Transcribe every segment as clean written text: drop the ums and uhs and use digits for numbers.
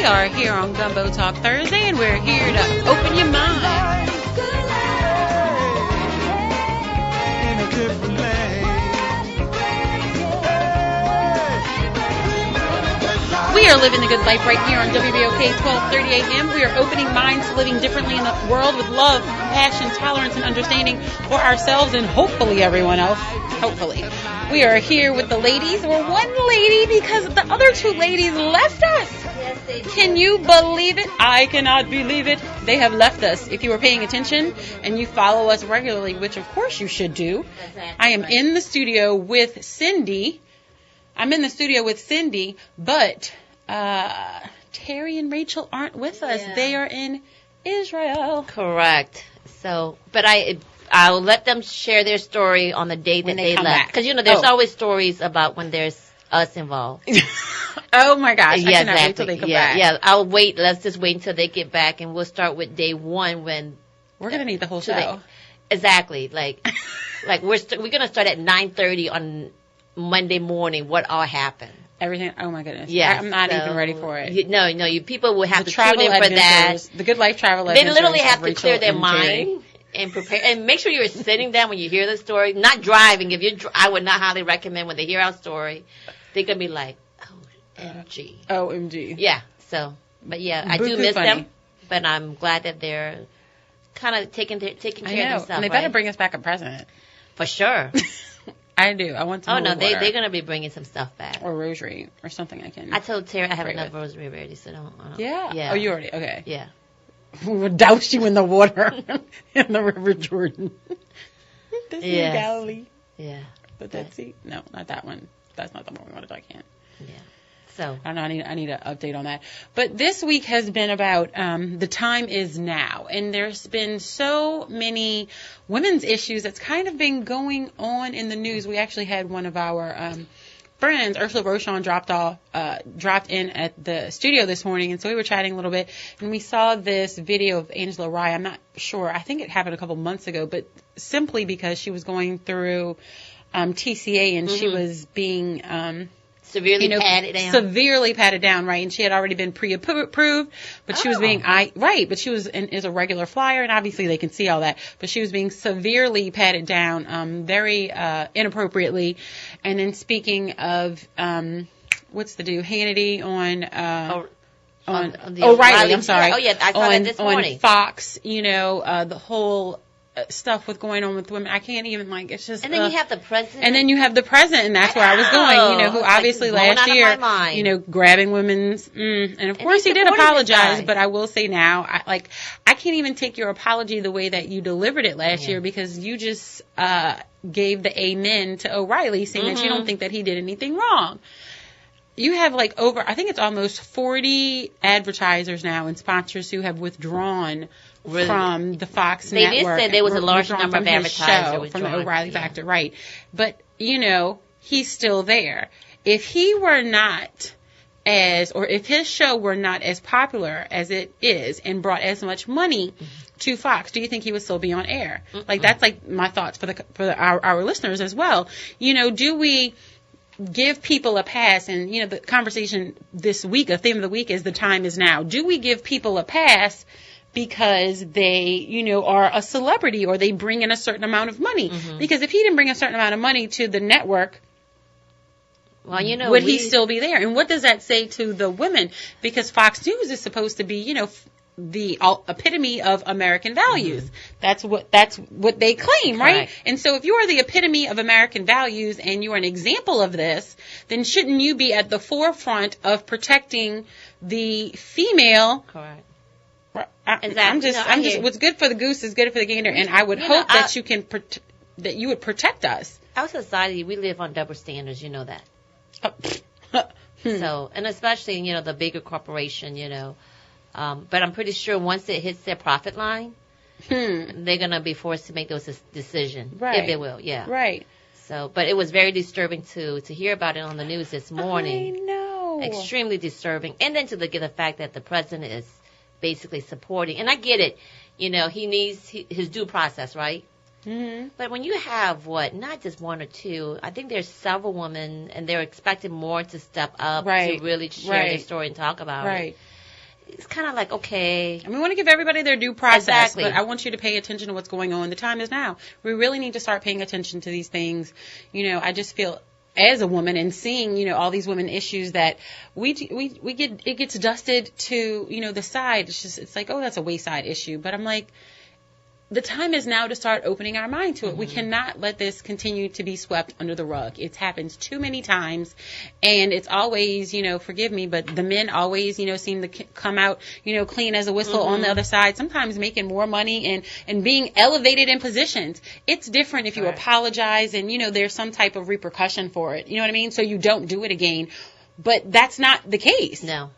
are here on Gumbo Talk Thursday, and we're here to open your mind. We are living the good life right here on WBOK 1230 AM. We are opening minds to living differently in the world with love, compassion, tolerance, and understanding for ourselves and hopefully everyone else. Hopefully. We are here with the ladies. We're one lady because the other two ladies left us. Yes, they did. Can you believe it? I cannot believe it. They have left us. If you were paying attention and you follow us regularly, which of course you should do, Exactly. I am in the studio with Cindy. But Terry and Rachel aren't with us. Yeah. They are in Israel. Correct. So, but I'll let them share their story on the day that When they they come left. back. Because, there's Oh. always stories about when there's us involved. Oh my gosh. Yeah, I cannot wait exactly. till they come yeah, back. yeah. I'll wait. Let's just wait until they get back, and we'll start with day one when. We're going to need the whole so show. Exactly. Like we're going to start at 9:30 on Monday morning. What all happened? Everything. Oh my goodness. Yeah, I'm not even ready for it. You people will have The to tune travel in for that. adventures, the good life travel They adventures. literally have of to Rachel clear their and Terry. mind and prepare. And make sure you're sitting down when you hear the story. Not driving. If you, I would not highly recommend when they hear our story. They're gonna be like, OMG. OMG. Yeah. So, but yeah, I do Buku miss funny. them. But I'm glad that they're kind of taking care I of know. themselves. And they better right? bring us back a present. For sure. I do. I want some Oh no, holy water. they're gonna be bringing some stuff back. Or rosary or something I can. I told Terry I have Pray enough with. rosary ready, so don't. Yeah. Yeah. Oh, you already. Okay. Yeah. We would douse you in the water in the River Jordan. This is Yes. Galilee. Yeah. But that's it. No, not that one. That's not the one we wanted. I can't. Yeah. So. I don't know. I need an update on that. But this week has been about the time is now. And there's been so many women's issues that's kind of been going on in the news. We actually had one of our friends, Ursula Rochon, dropped in at the studio this morning. And so we were chatting a little bit. And we saw this video of Angela Rye. I'm not sure. I think it happened a couple months ago. But simply because she was going through TCA and she was being... Severely patted down. Severely patted down, right? And she had already been pre-approved, but she was being but she was is a regular flyer, and obviously they can see all that. But she was being severely patted down, very inappropriately. And then speaking of what's the dude Hannity on O'Reilly, I'm sorry. Oh yeah, I saw that this morning. On Fox, the whole stuff with going on with women. I can't even it's just. And then you have the president. And then you have the president, and that's where I was going. Who obviously last year, grabbing women's. And of course he did apologize, but I will say now, I can't even take your apology the way that you delivered it last year because you just gave the amen to O'Reilly, saying that you don't think that he did anything wrong. You have I think it's almost 40 advertisers now and sponsors who have withdrawn from the Fox network. They did say there was a large number of advertisers from the O'Reilly factor, right? But he's still there. If he were not if his show were not as popular as it is and brought as much money to Fox, do you think he would still be on air? That's my thoughts for our listeners as well. Do we give people a pass? And the conversation this week, a theme of the week is the time is now. Do we give people a pass because they, are a celebrity or they bring in a certain amount of money? Because if he didn't bring a certain amount of money to the network, well, would he still be there? And what does that say to the women? Because Fox News is supposed to be, the epitome of American values. That's what they claim, right? Correct. And so if you are the epitome of American values and you are an example of this, then shouldn't you be at the forefront of protecting the female? Correct. I'm just what's good for the goose is good for the gander, and I would hope that you can that you would protect us. Our society, we live on double standards, you know that. So, and especially the bigger corporation, but I'm pretty sure once it hits their profit line, they're gonna be forced to make those decisions. Right. If they will, yeah. Right. So, but it was very disturbing to hear about it on the news this morning. I know. Extremely disturbing, and then to get the fact that the president is basically supporting, and I get it, he needs his due process, right? But when you have not just one or two, I think there's several women, and they're expecting more to step up to really share their story and talk about it. it's kind of like, okay. And we want to give everybody their due process, Exactly. but I want you to pay attention to what's going on. The time is now. We really need to start paying attention to these things. I just feel as a woman and seeing, all these women issues that we get, it gets dusted to, the side. It's like, oh, that's a wayside issue. But I'm like, the time is now to start opening our mind to it. We cannot let this continue to be swept under the rug. It's happened too many times, and it's always, forgive me, but the men always, seem to come out, clean as a whistle on the other side, sometimes making more money and being elevated in positions. It's different if you apologize and, there's some type of repercussion for it. You know what I mean? So you don't do it again. But that's not the case. No.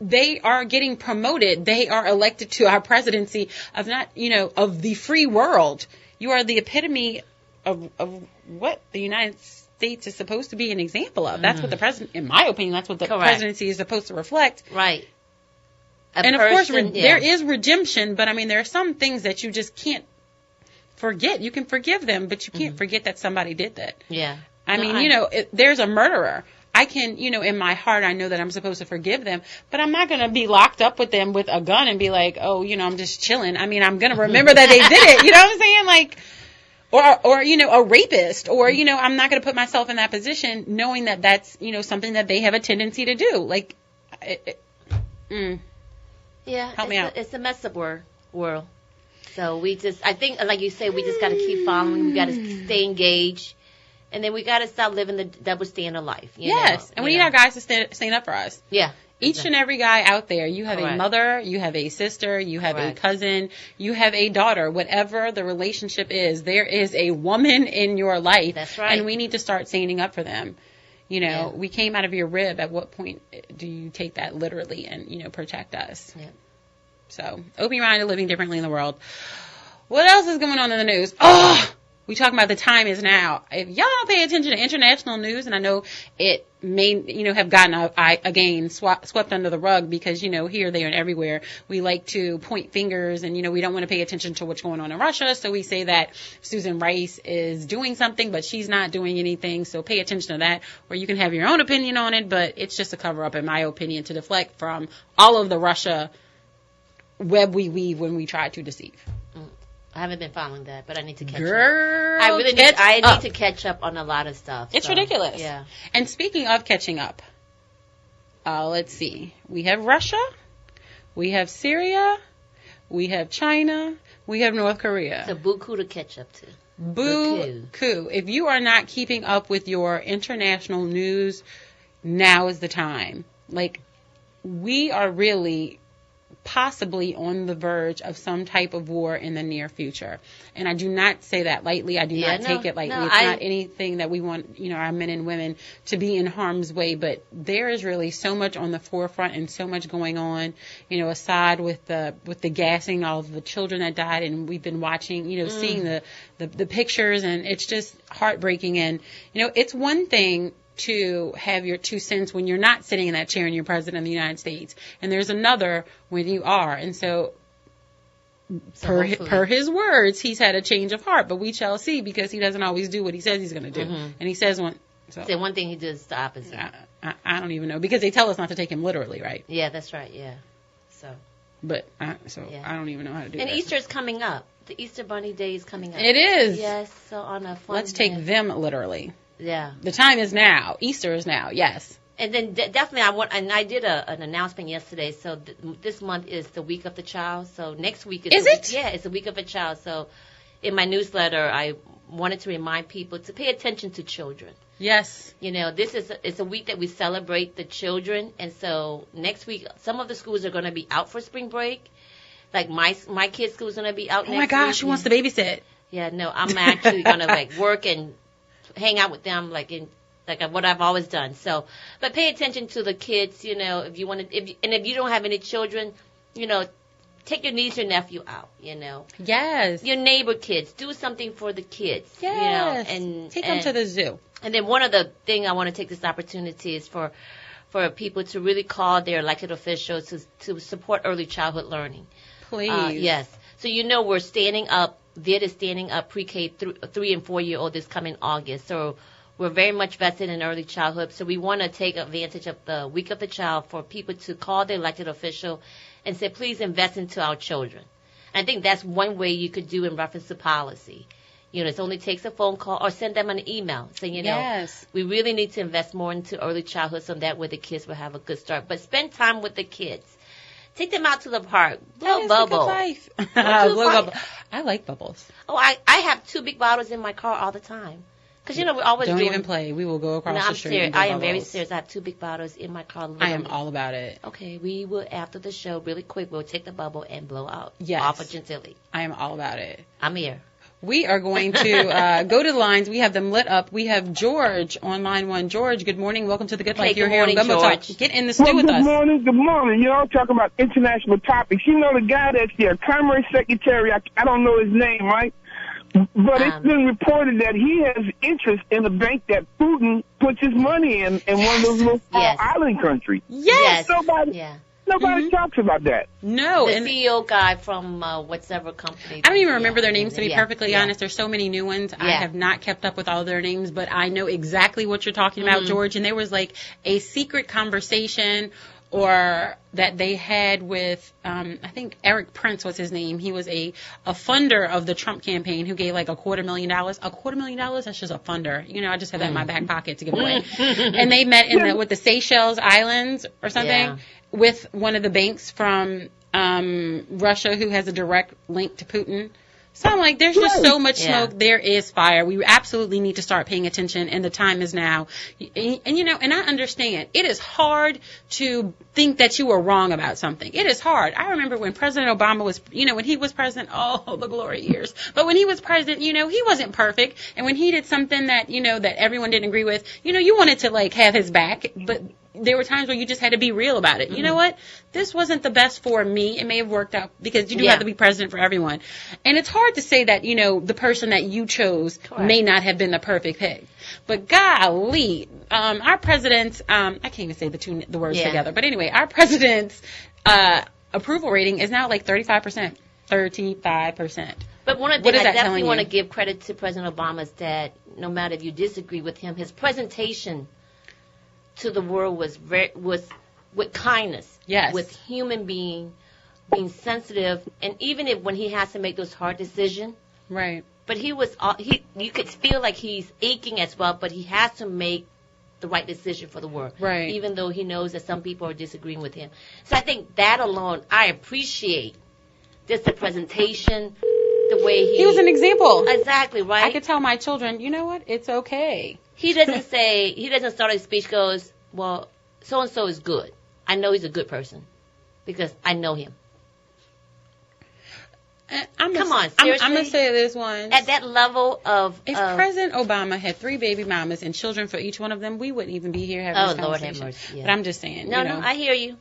They are getting promoted. They are elected to our presidency of of the free world. You are the epitome of what the United States is supposed to be an example of. That's what the president, in my opinion, that's what the presidency is supposed to reflect. Right. Of course, there is redemption, but I mean, there are some things that you just can't forget. You can forgive them, but you can't forget that somebody did that. Yeah. I mean, there's a murderer. I can, in my heart, I know that I'm supposed to forgive them, but I'm not going to be locked up with them with a gun and be like, oh, I'm just chilling. I mean, I'm going to remember that they did it. You know what I'm saying? Like, or a rapist, or, I'm not going to put myself in that position knowing that that's, something that they have a tendency to do. Like, yeah, help me out. It's a mess up world. So I think, like you say, we just got to keep following. We got to stay engaged. And then we got to stop living the double standard life. Yes. And we need our guys to stand up for us. Yeah. Each and every guy out there, you have a mother, you have a sister, you have a cousin, you have a daughter. Whatever the relationship is, there is a woman in your life. That's right. And we need to start standing up for them. We came out of your rib. At what point do you take that literally and, protect us? Yeah. So, open-minded, living differently in the world. What else is going on in the news? Oh! We talk about the time is now. If y'all don't pay attention to international news, and I know it may, have gotten again swept under the rug because, here, there, and everywhere, we like to point fingers and, we don't want to pay attention to what's going on in Russia. So we say that Susan Rice is doing something, but she's not doing anything. So pay attention to that, or you can have your own opinion on it. But it's just a cover up, in my opinion, to deflect from all of the Russia web we weave when we try to deceive. I haven't been following that, but I need to catch up. I really need to catch up on a lot of stuff. It's ridiculous. Yeah. And speaking of catching up, let's see. We have Russia, we have Syria, we have China, we have North Korea. So buku to catch up to. Buku. If you are not keeping up with your international news, now is the time. Like, we are really possibly on the verge of some type of war in the near future. And I do not say that lightly. I do not take it lightly. It's not anything that we want, our men and women to be in harm's way. But there is really so much on the forefront and so much going on, aside with the gassing of the children that died. And we've been watching, seeing the pictures, and it's just heartbreaking. And, it's one thing to have your 2 cents when you're not sitting in that chair and you're president of the United States. And there's another when you are. And so per his words, he's had a change of heart. But we shall see, because he doesn't always do what he says he's going to do. Mm-hmm. And he says one. So one thing he does the opposite. I don't even know, because they tell us not to take him literally, right? Yeah, that's right. Yeah. So. But I don't even know how to do that. And Easter's coming up. The Easter Bunny Day is coming up. It is. Yes. So on a fun Let's take them literally. Yeah. The time is now. Easter is now. Yes. And then definitely I did an announcement yesterday. So this month is the Week of the Child. So next week is it? Yeah, it's the Week of the Child. So in my newsletter, I wanted to remind people to pay attention to children. Yes. It's a week that we celebrate the children. And so next week, some of the schools are going to be out for spring break. Like my kids' school is going to be out next week. Oh my gosh, who wants to babysit? Yeah, no, I'm actually going to work and hang out with them like what I've always done. So, but pay attention to the kids, if you want to, if you don't have any children, take your niece or nephew out, Yes. Your neighbor kids, do something for the kids. Yes. And take them to the zoo. And then one of the thing I want to take this opportunity is for people to really call their elected officials to support early childhood learning. Please. Yes. So we're standing up. VIT is standing up pre-K 3 and 4 year old this coming August. So we're very much vested in early childhood. So we want to take advantage of the Week of the Child for people to call their elected official and said, please invest into our children. I think that's one way you could do in reference to policy. It only takes a phone call or send them an email saying, yes, we really need to invest more into early childhood so that way the kids will have a good start. But spend time with the kids. Take them out to the park. Blow bubble. Life. Blow bubble. I like bubbles. Oh, I have 2 big bottles in my car all the time. Because, we're always Don't even play. We will go across the street. Serious. I am very serious. I have 2 big bottles in my car. I am all about it. Okay, we will, after the show, really quick, we'll take the bubble and blow out. Yes. Off of Gentilly. I am all about it. I'm here. We are going to go to the lines. We have them lit up. We have George on line 1. George, good morning. Welcome to the Good Life. You're here on Gumbo Talk. Get in the stew with us. Good morning. Talking about international topics. The guy that's their primary secretary, I don't know his name, right? But it's been reported that he has interest in a bank that Putin puts his money in one of those little island countries. Yes. Nobody talks about that. No. The CEO guy from whatever company. I don't even remember their names, to be perfectly honest. There's so many new ones. I have not kept up with all their names, but I know exactly what you're talking about, George. And there was like a secret conversation or that they had with, I think Eric Prince was his name. He was a funder of the Trump campaign who gave like $250,000. $250,000? That's just a funder. I just have that in my back pocket to give away. And they met with the Seychelles Islands or something with one of the banks from Russia who has a direct link to Putin. So I'm like, there's just so much smoke. There is fire. We absolutely need to start paying attention, and the time is now. And I understand. It is hard to think that you were wrong about something. It is hard. I remember when President Obama was, when he was president, the glory years. But when he was president, he wasn't perfect. And when he did something that, that everyone didn't agree with, you wanted to, like, have his back. But there were times where you just had to be real about it. You know what? This wasn't the best for me. It may have worked out because you do have to be president for everyone. And it's hard to say that, the person that you chose may not have been the perfect pick. But golly, our president's, I can't even say the words together. But anyway, our president's approval rating is now like 35%. 35%. But one of the things I definitely want to give credit to President Obama is that no matter if you disagree with him, his presentation to the world was with kindness, with human being, sensitive, and even when he has to make those hard decisions, right? But you could feel like he's aching as well, but he has to make the right decision for the world, right? Even though he knows that some people are disagreeing with him. So I think that alone, I appreciate just the presentation, the way he was an example. Exactly, right? I could tell my children, you know what? It's okay. He doesn't start his speech goes, well, so-and-so is good. I know he's a good person because I know him. Come on, seriously? I'm going to say this one. At that level of... If President Obama had 3 baby mamas and children for each one of them, we wouldn't even be here having this conversation. Lord have mercy. Yeah. But I'm just saying. No, I hear you.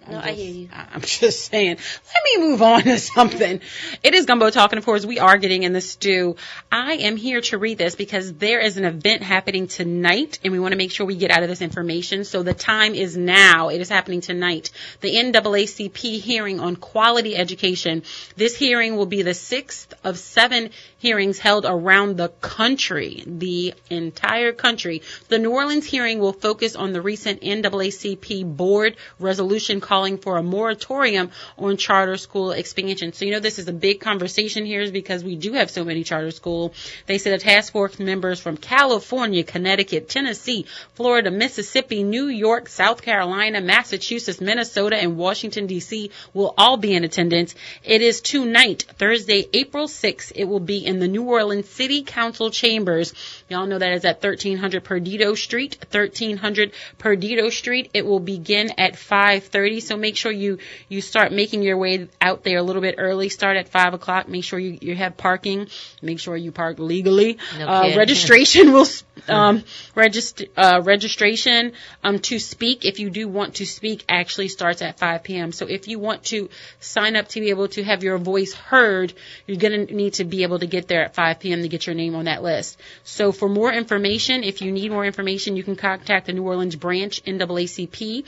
I hear you. I'm just saying. Let me move on to something. It is Gumbo Talk, and of course, we are getting in the stew. I am here to read this because there is an event happening tonight, and we want to make sure we get out of this information. So the time is now. It is happening tonight. The NAACP hearing on quality education. This hearing will be the 6th of 7 hearings held around the country, the entire country. The New Orleans hearing will focus on the recent NAACP board resolution calling for a moratorium on charter school expansion. So, this is a big conversation here is because we do have so many charter schools. They said a task force members from California, Connecticut, Tennessee, Florida, Mississippi, New York, South Carolina, Massachusetts, Minnesota, and Washington, D.C. will all be in attendance. It is tonight, Thursday, April 6th. It will be in the New Orleans City Council chambers. Y'all know that is at 1300 Perdido Street, 1300 Perdido Street. It will begin at 5:30. So make sure you start making your way out there a little bit early. Start at 5 o'clock. Make sure you have parking. Make sure you park legally. Registration will registration to speak, if you do want to speak, actually starts at 5 p.m. So if you want to sign up to be able to have your voice heard, you're going to need to be able to get there at 5 p.m. to get your name on that list. So for more information, if you need more information, you can contact the New Orleans branch, NAACP.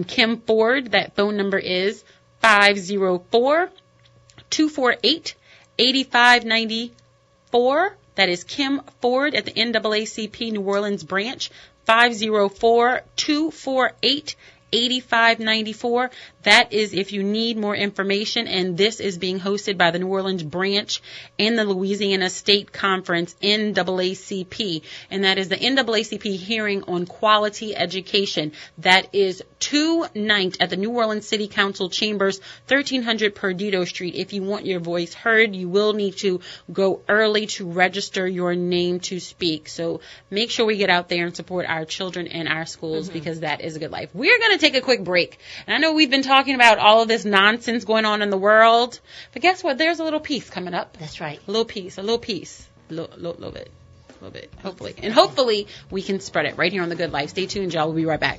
Kim Ford, that phone number is 504-248-8594. That is Kim Ford at the NAACP New Orleans branch, 504-248-8594. 8594. That is if you need more information, and this is being hosted by the New Orleans branch and the Louisiana State Conference, NAACP, and that is the NAACP hearing on quality education. That is tonight at the New Orleans City Council Chambers, 1300 Perdido Street. If you want your voice heard, you will need to go early to register your name to speak. So make sure we get out there and support our children and our schools, because that is a good life. We're going to take a quick break. And I know we've been talking about all of this nonsense going on in the world, but guess what? There's a little piece coming up. That's right. A little piece. A little bit, hopefully. And hopefully we can spread it right here on The Good Life. Stay tuned, y'all. We'll be right back.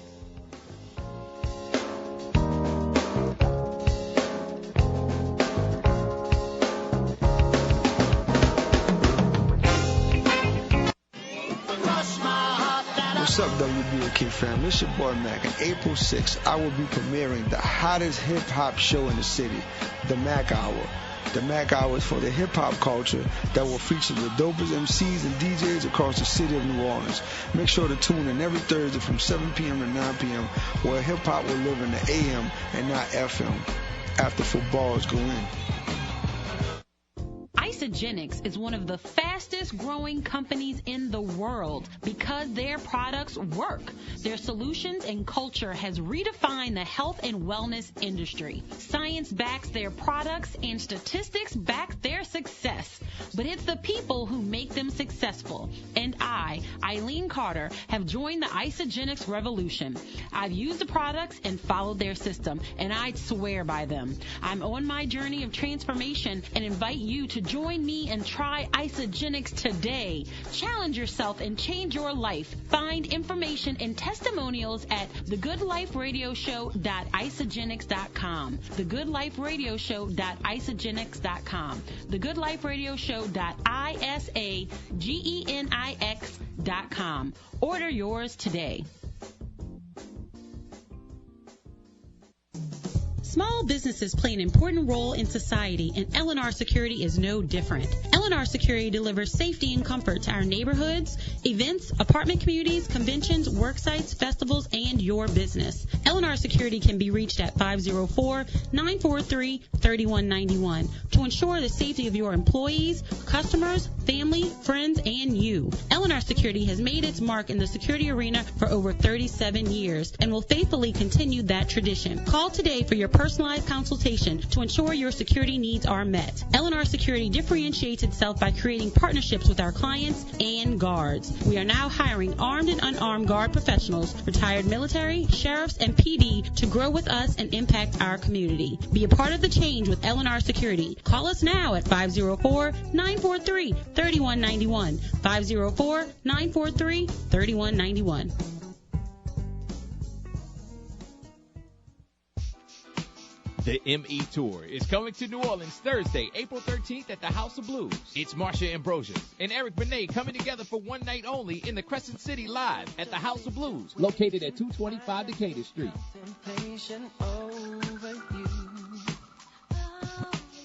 What's up, WBOK fam? It's your boy Mac. On April 6th, I will be premiering the hottest hip-hop show in the city, the Mac Hour. The Mac Hour is for the hip-hop culture that will feature the dopest MCs and DJs across the city of New Orleans. Make sure to tune in every Thursday from 7 p.m. to 9 p.m. where hip-hop will live in the AM and not FM after footballs go in. Isogenics is one of the fastest growing companies in the world because their products work. Their solutions and culture has redefined the health and wellness industry. Science backs their products and statistics back their success. But it's the people who make them successful. And I, Eileen Carter, have joined the Isogenics revolution. I've used the products and followed their system, and I'd swear by them. I'm on my journey of transformation and invite you to join me and try Isogenics today. Challenge yourself and change your life. Find information and testimonials at thegoodliferadioshow.isogenics.com. thegoodliferadioshow.isogenics.com. thegoodliferadioshow.isagenics.com. Order yours today. Small businesses play an important role in society, and L&R Security is no different. L&R Security delivers safety and comfort to our neighborhoods, events, apartment communities, conventions, work sites, festivals, and your business. L&R Security can be reached at 504-943-3191 to ensure the safety of your employees, customers, family, friends, and you. L&R Security has made its mark in the security arena for over 37 years and will faithfully continue that tradition. Call today for your personalized consultation to ensure your security needs are met. L&R Security differentiates itself by creating partnerships with our clients and guards. We are now hiring armed and unarmed guard professionals, retired military, sheriffs, and PD to grow with us and impact our community. Be a part of the change with L&R Security. Call us now at 504-943-3191. 504-943-3191. The ME Tour is coming to New Orleans Thursday, April 13th at the House of Blues. It's Marsha Ambrosius and Eric Benet coming together for one night only in the Crescent City Live at the House of Blues, located at 225 Decatur Street.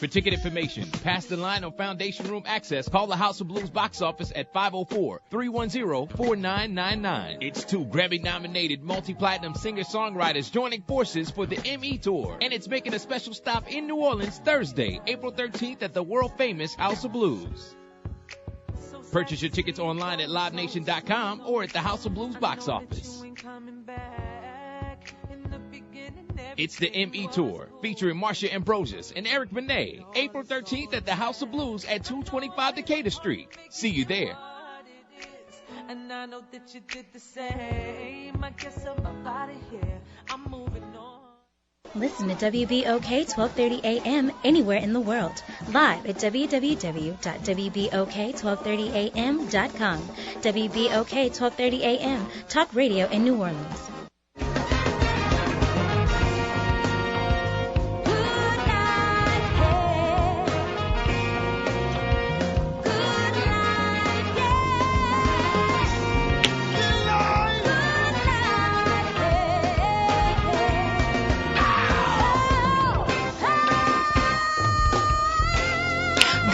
For ticket information, pass the line on Foundation Room access. Call the House of Blues box office at 504-310-4999. It's two Grammy-nominated multi-platinum singer-songwriters joining forces for the ME Tour. And it's making a special stop in New Orleans Thursday, April 13th at the world-famous House of Blues. Purchase your tickets online at livenation.com or at the House of Blues box office. It's the ME Tour, featuring Marsha Ambrosius and Eric Benet, April 13th at the House of Blues at 225 Decatur Street. See you there. And I know that you did the same. I guess I'm out of here. I'm moving on. Listen to WBOK 1230 AM anywhere in the world. Live at www.wbok1230am.com. WBOK 1230 AM, Talk Radio in New Orleans.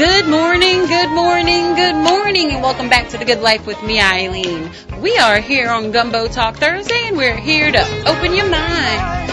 Good morning, good morning, good morning, and welcome back to The Good Life with me, Eileen. We are here on Gumbo Talk Thursday, and we're here to open your mind.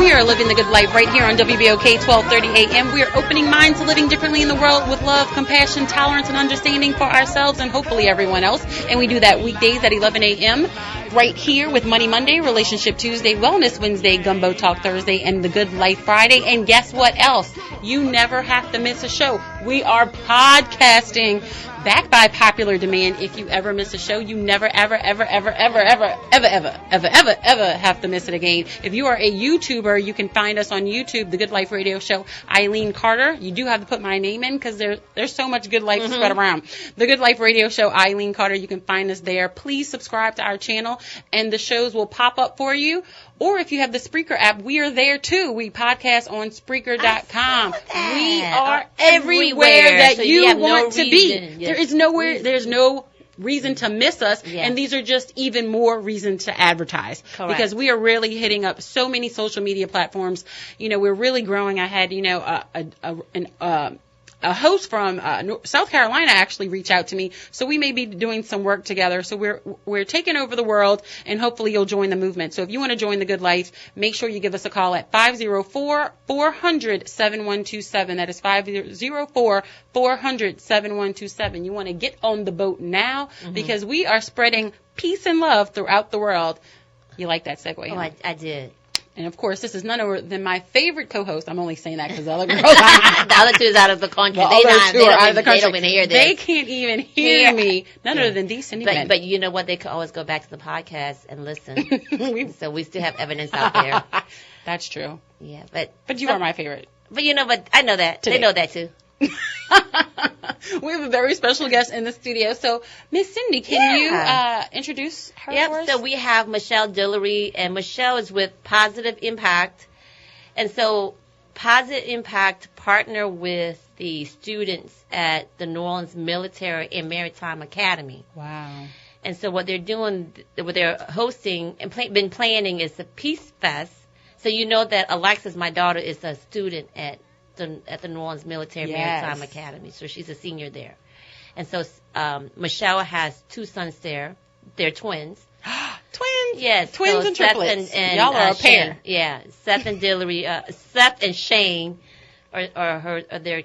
We are living the good life right here on WBOK 1230 AM. We are opening minds to living differently in the world with love, compassion, tolerance, and understanding for ourselves and hopefully everyone else. And we do that weekdays at 11 a.m. right here with Money Monday, Relationship Tuesday, Wellness Wednesday, Gumbo Talk Thursday, and The Good Life Friday. And guess what else? You never have to miss a show. We are podcasting back by popular demand. If you ever miss a show, you never, ever, ever, ever, ever, ever, ever, ever, ever, ever, ever have to miss it again. If you are a YouTuber, you can find us on YouTube, The Good Life Radio Show, Eileen Carter. You do have to put my name in because there's so much good life spread around. The Good Life Radio Show, Eileen Carter. You can find us there. Please subscribe to our channel, and the shows will pop up for you. Or if you have the Spreaker app, we are there too. We podcast on Spreaker.com. We are everywhere that so you want to be. Yes. There's no reason to miss us, and these are just even more reason to advertise. Correct. Because we are really hitting up so many social media platforms. You know, we're really growing. I had, a host from South Carolina actually reach out to me, so we may be doing some work together. So we're taking over the world, and hopefully you'll join the movement. So if you want to join the Good Life, make sure you give us a call at 504-400-7127. That is 504-400-7127. You want to get on the boat now because we are spreading peace and love throughout the world. You like that segue? Oh, huh? I did. And, of course, this is none other than my favorite co-host. I'm only saying that because the other girls. The other two is out of the country. They don't even hear this. They can't even hear me. None other than these Cindy men. But you know what? They could always go back to the podcast and listen. So we still have evidence out there. That's true. Yeah, but you are my favorite. But I know that. Today. They know that, too. We have a very special guest in the studio. So, Miss Cindy, can you introduce her for us? So we have Michelle Dillery, and Michelle is with Positive Impact. And so Positive Impact partner with the students at the New Orleans Military and Maritime Academy. Wow. And so what they're doing, what they're hosting and been planning is a Peace Fest. So you know that Alexis, my daughter, is a student at the New Orleans Military Maritime Academy. So she's a senior there. And so Michelle has two sons there. They're twins. Twins? Yes. Twins so and triplets. And y'all are a pair. Yeah. Seth and Dillery, Seth and Shane are their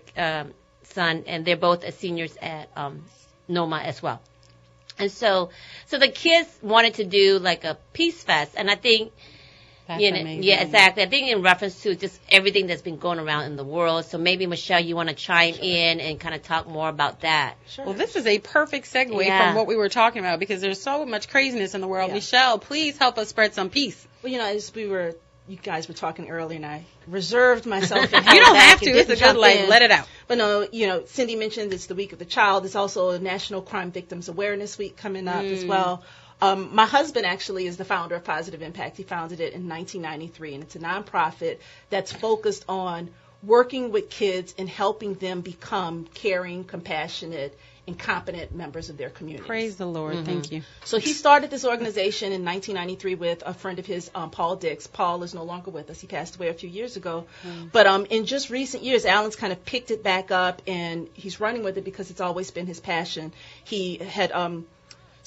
son, and they're both seniors at NOMA as well. And so the kids wanted to do like a Peace Fest, and I think That's amazing. Yeah, exactly. I think in reference to just everything that's been going around in the world. So maybe, Michelle, you want to chime in and kind of talk more about that. Sure. Well, this is a perfect segue from what we were talking about because there's so much craziness in the world. Yeah. Michelle, please help us spread some peace. Well, as you guys were talking earlier, and I reserved myself. You don't have to. It's a good life. Let it out. But no, Cindy mentioned it's the Week of the Child. It's also a National Crime Victims Awareness Week coming up as well. My husband actually is the founder of Positive Impact. He founded it in 1993, and it's a nonprofit that's focused on working with kids and helping them become caring, compassionate, and competent members of their community. Praise the Lord. Thank you. So he started this organization in 1993 with a friend of his, Paul Dix. Paul is no longer with us. He passed away a few years ago. But in just recent years, Alan's kind of picked it back up, and he's running with it because it's always been his passion. He had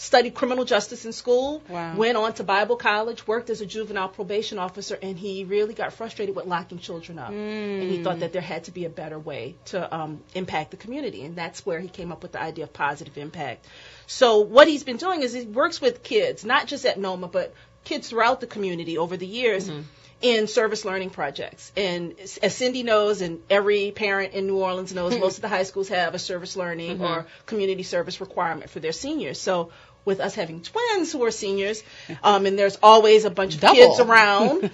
studied criminal justice in school, went on to Bible college, worked as a juvenile probation officer, and he really got frustrated with locking children up. And he thought that there had to be a better way to impact the community, and that's where he came up with the idea of Positive Impact. So what he's been doing is he works with kids, not just at NOMA, but kids throughout the community over the years in service learning projects. And as Cindy knows, and every parent in New Orleans knows, most of the high schools have a service learning or community service requirement for their seniors. So with us having twins who are seniors, and there's always a bunch of kids around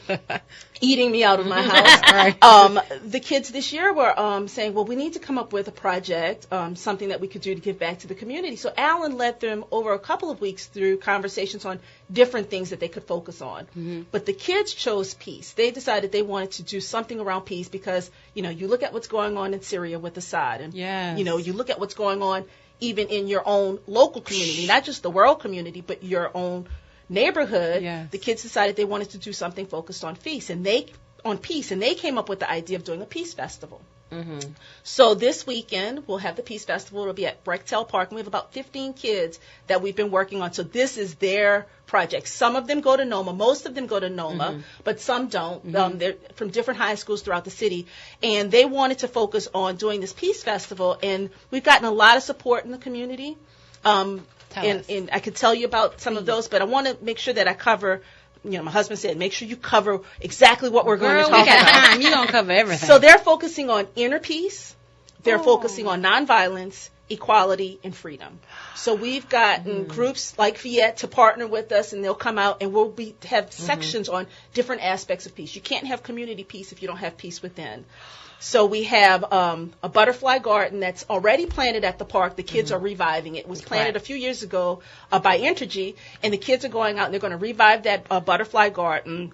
eating me out of my house. The kids this year were saying, well, we need to come up with a project, something that we could do to give back to the community. So Alan led them over a couple of weeks through conversations on different things that they could focus on. But the kids chose peace. They decided they wanted to do something around peace because, you look at what's going on in Syria with Assad, and, you look at what's going on even in your own local community, not just the world community, but your own neighborhood, Yes. the kids decided they wanted to do something focused on peace, and they came up with the idea of doing a peace festival. Mm-hmm. So this weekend, we'll have the Peace Festival. It'll be at Brechtel Park, and we have about 15 kids that we've been working on. So this is their project. Some of them go to NOMA. Most of them go to NOMA, but some don't. They're from different high schools throughout the city, and they wanted to focus on doing this Peace Festival, and we've gotten a lot of support in the community. And I could tell you about some of those, but I want to make sure that I cover. My husband said, make sure you cover exactly what we're going to talk about. You're going to cover everything. So they're focusing on inner peace. They're focusing on nonviolence, equality, and freedom. So we've gotten groups like Viet to partner with us, and they'll come out, and we'll have sections on different aspects of peace. You can't have community peace if you don't have peace within. So we have a butterfly garden that's already planted at the park. The kids are reviving it. It was planted a few years ago by Entergy, and the kids are going out and they're going to revive that butterfly garden.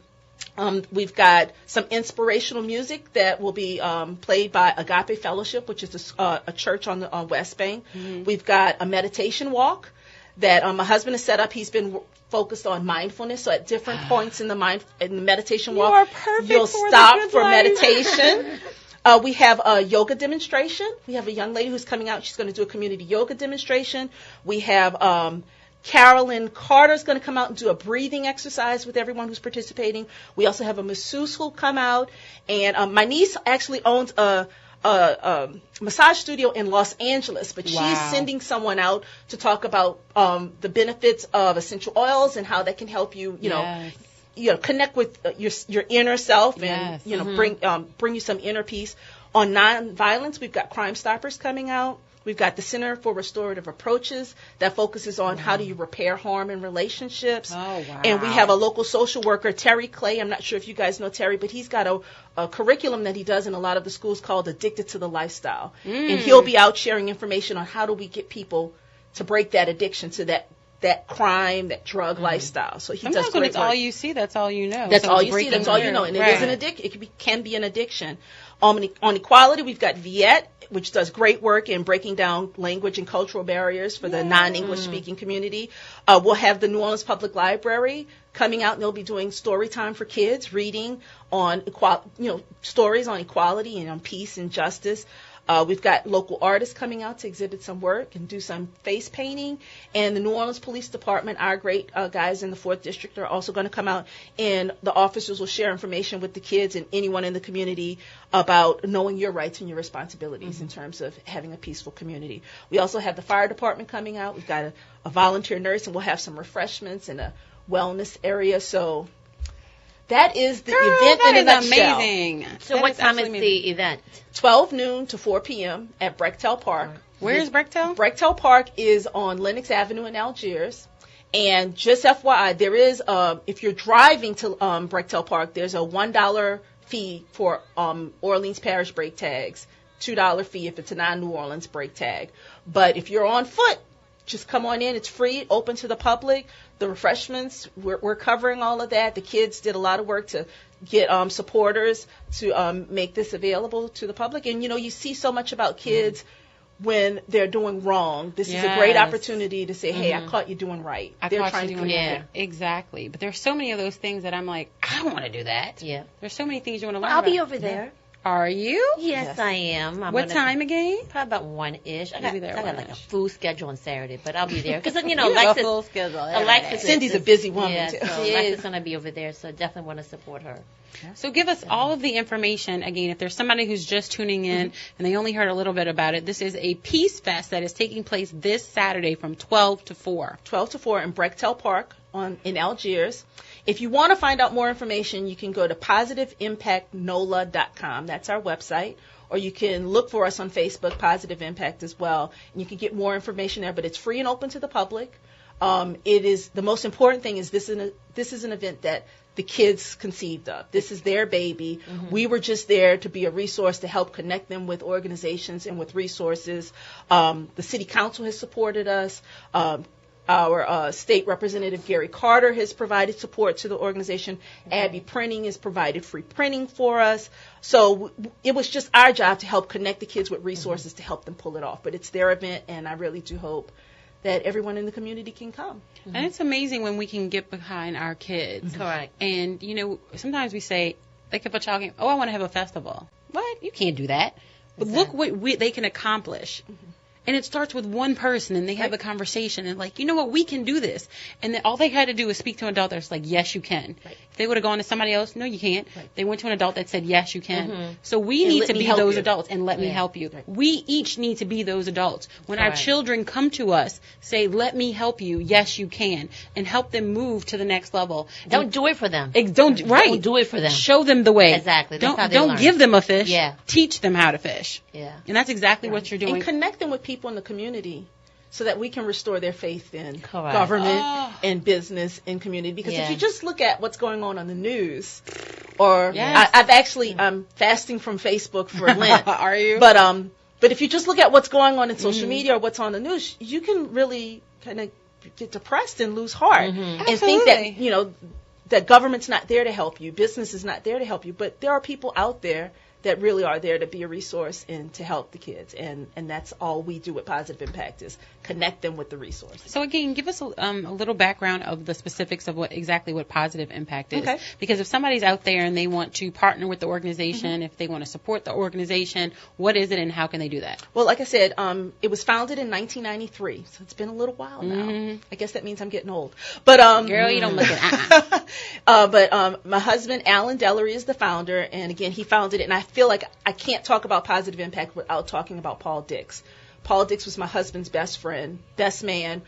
We've got some inspirational music that will be played by Agape Fellowship, which is a church on the West Bank. We've got a meditation walk that my husband has set up. He's been focused on mindfulness. So at different points in the meditation walk, you'll stop for meditation. We have a yoga demonstration. We have a young lady who's coming out. She's going to do a community yoga demonstration. We have Carolyn Carter's going to come out and do a breathing exercise with everyone who's participating. We also have a masseuse who'll come out. And my niece actually owns a massage studio in Los Angeles, but she's sending someone out to talk about the benefits of essential oils and how that can help you, connect with your inner self and bring you some inner peace. On nonviolence, we've got Crime Stoppers coming out. We've got the Center for Restorative Approaches that focuses on how do you repair harm in relationships. Oh, wow. And we have a local social worker, Terry Clay. I'm not sure if you guys know Terry, but he's got a curriculum that he does in a lot of the schools called Addicted to the Lifestyle. And he'll be out sharing information on how do we get people to break that addiction to that crime, that drug lifestyle. So he Sometimes does when great it's work. all you see, that's all you know. That's so all you see. That's all you know. And it is an addiction. It can be an addiction. On equality, we've got Viet, which does great work in breaking down language and cultural barriers for the non-English speaking community. We'll have the New Orleans Public Library coming out, and they'll be doing story time for kids, reading on stories on equality and on peace and justice. We've got local artists coming out to exhibit some work and do some face painting. And the New Orleans Police Department, our great guys in the 4th District, are also going to come out, and the officers will share information with the kids and anyone in the community about knowing your rights and your responsibilities in terms of having a peaceful community. We also have the fire department coming out. We've got a volunteer nurse, and we'll have some refreshments and a wellness area. So that is the event in a nutshell. Amazing. So what time is the event? 12 noon to 4 p.m. at Brechtel Park. Where is Brechtel? Brechtel Park is on Lenox Avenue in Algiers. And just FYI, there is, if you're driving to Brechtel Park, there's a $1 fee for Orleans Parish brake tags, $2 fee if it's a non-New Orleans brake tag. But if you're on foot, just come on in. It's free, open to the public. The refreshments, we're covering all of that. The kids did a lot of work to get supporters to make this available to the public. And, you see so much about kids when they're doing wrong. This is a great opportunity to say, hey, I caught you doing right. They're trying to do right. Exactly. But there's so many of those things that I'm like, I want to do that. Yeah. There's so many things you want to learn I'll about. be over there. Are you? Yes, I am. What time again? Probably about 1-ish. I got like a full schedule on Saturday, but I'll be there. Because, Alexis, full schedule. Alexis Cindy's a busy woman, yeah, too. So Alexis is going to be over there, so I definitely want to support her. So give us all of the information. Again, if there's somebody who's just tuning in and they only heard a little bit about it, this is a Peace Fest that is taking place this Saturday from 12 to 4. 12 to 4 in Brechtel Park in Algiers. If you want to find out more information, you can go to positiveimpactnola.com. That's our website. Or you can look for us on Facebook, Positive Impact as well. And you can get more information there, but it's free and open to the public. It is the most important thing is this is an event that the kids conceived of. This is their baby. We were just there to be a resource to help connect them with organizations and with resources. The city council has supported us. Our state representative, Gary Carter, has provided support to the organization. Abby Printing has provided free printing for us. So it was just our job to help connect the kids with resources to help them pull it off. But it's their event, and I really do hope that everyone in the community can come. And it's amazing when we can get behind our kids. Correct. And, sometimes we say, like if a child can, I want to have a festival. What? You can't do that. But look what they can accomplish. And it starts with one person, and they have a conversation, and like, you know what, we can do this. And then all they had to do was speak to an adult that's like, yes, you can. Right. If they would have gone to somebody else, no, you can't. Right. They went to an adult that said, yes, you can. So we need to be those adults, and let me help you. Right. We each need to be those adults. When our children come to us, say, let me help you, yes, you can, and help them move to the next level. Don't do it for them. Don't do it for them. Show them the way. Exactly. That's how they don't learn. Give them a fish. Yeah. Teach them how to fish. Yeah. And that's exactly what you're doing. And connect them with people in the community so that we can restore their faith in government and business and community. Because if you just look at what's going on the news, or I've actually fasting from Facebook for Lent. Are you? But if you just look at what's going on in social media or what's on the news, you can really kind of get depressed and lose heart and think that that government's not there to help you, business is not there to help you, but there are people out there that really are there to be a resource and to help the kids. And that's all we do with Positive Impact is connect them with the resources. So again, give us a little background of the specifics of what Positive Impact is. Okay. Because if somebody's out there and they want to partner with the organization, if they want to support the organization, what is it and how can they do that? Well, like I said, it was founded in 1993, so it's been a little while now. I guess that means I'm getting old. But girl, you don't look it. But my husband, Alan Dellery, is the founder, and again, he founded it, and I feel like I can't talk about Positive Impact without talking about Paul Dix. Paul Dix was my husband's best friend, best man,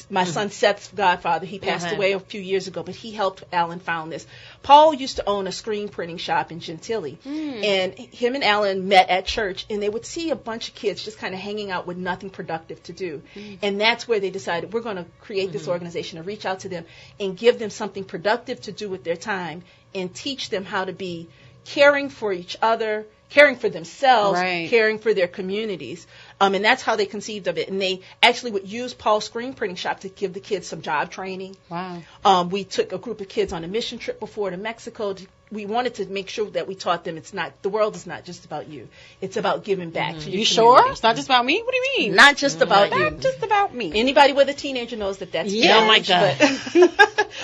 my son Seth's godfather. He passed away a few years ago, but he helped Alan found this. Paul used to own a screen printing shop in Gentilly, and him and Alan met at church, and they would see a bunch of kids just kind of hanging out with nothing productive to do. And that's where they decided, we're going to create this organization and reach out to them and give them something productive to do with their time and teach them how to be caring for each other, caring for themselves, caring for their communities. And that's how they conceived of it. And they actually would use Paul's screen printing shop to give the kids some job training. Wow. We took a group of kids on a mission trip before to Mexico. We wanted to make sure that we taught them the world is not just about you. It's about giving back to your community. Sure? It's not just about me? What do you mean? Not just about you. Not just about me. Anybody with a teenager knows that that's Oh my God.